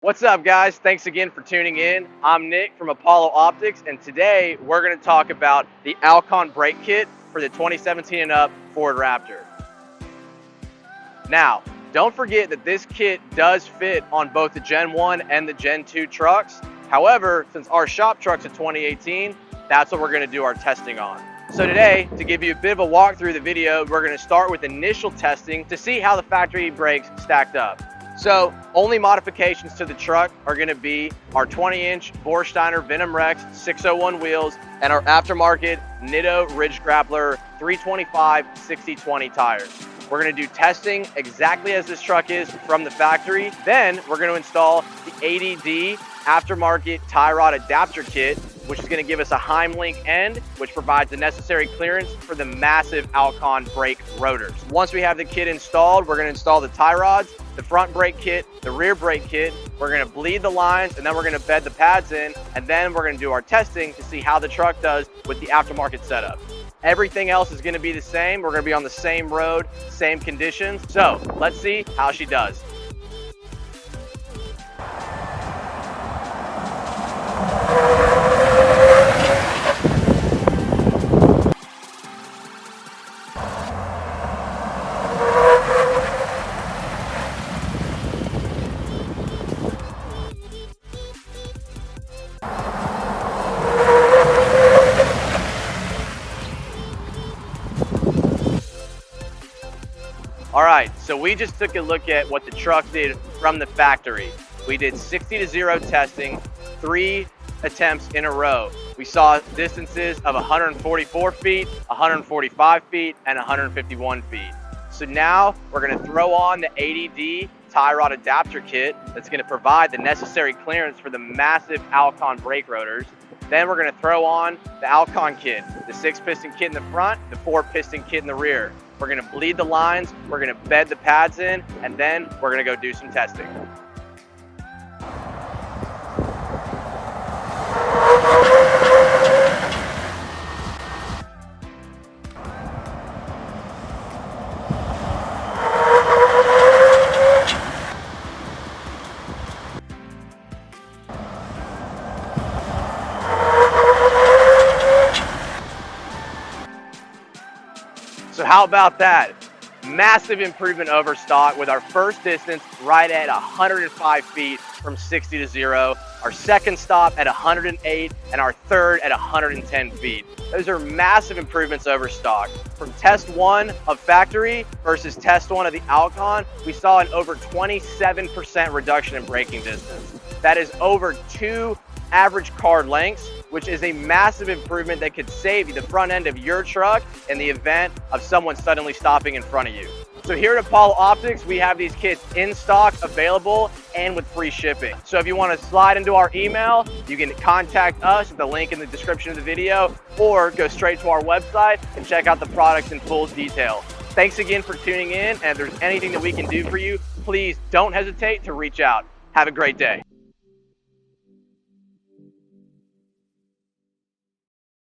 What's up, guys? Thanks again for tuning in. I'm Nick from Apollo Optics, and today we're going to talk about the Alcon brake kit for the 2017 and up Ford Raptor. Now, don't forget that this kit does fit on both the Gen 1 and the Gen 2 trucks. However, since our shop truck's a 2018, that's what we're going to do our testing on. So today, to give you a bit of a walkthrough of the video, we're going to start with initial testing to see how the factory brakes stacked up. So, only modifications to the truck are going to be our 20-inch Vorsteiner Venom Rex 601 wheels and our aftermarket Nitto Ridge Grappler 325 60/20 tires. We're going to do testing exactly as this truck is from the factory. Then we're going to install the ADD aftermarket tie rod adapter kit, which is going to give us a Heimlink end, which provides the necessary clearance for the massive Alcon brake rotors. Once we have the kit installed, we're going to install the tie rods, the front brake kit, the rear brake kit. We're going to bleed the lines, and then we're going to bed the pads in, and then we're going to do our testing to see how the truck does with the aftermarket setup. Everything else is going to be the same. We're going to be on the same road, same conditions. So let's see how she does. All right, so we just took a look at what the truck did from the factory. We did 60-0 testing, 3 attempts in a row. We saw distances of 144 feet, 145 feet, and 151 feet. So now we're gonna throw on the ADD tie rod adapter kit that's gonna provide the necessary clearance for the massive Alcon brake rotors. Then we're gonna throw on the Alcon kit, the 6-piston kit in the front, the 4-piston kit in the rear. We're gonna bleed the lines, we're gonna bed the pads in, and then we're gonna go do some testing. So how about that? Massive improvement over stock with our first distance right at 105 feet from 60-0, our second stop at 108, and our third at 110 feet. Those are massive improvements over stock. From test 1 of factory versus test 1 of the Alcon, we saw an over 27% reduction in braking distance. That is over 2 average car lengths, which is a massive improvement that could save you the front end of your truck in the event of someone suddenly stopping in front of you. So here at Apollo Optics, we have these kits in stock, available, and with free shipping. So if you want to slide into our email, you can contact us at the link in the description of the video, or go straight to our website and check out the products in full detail. Thanks again for tuning in, and if there's anything that we can do for you, please don't hesitate to reach out. Have a great day.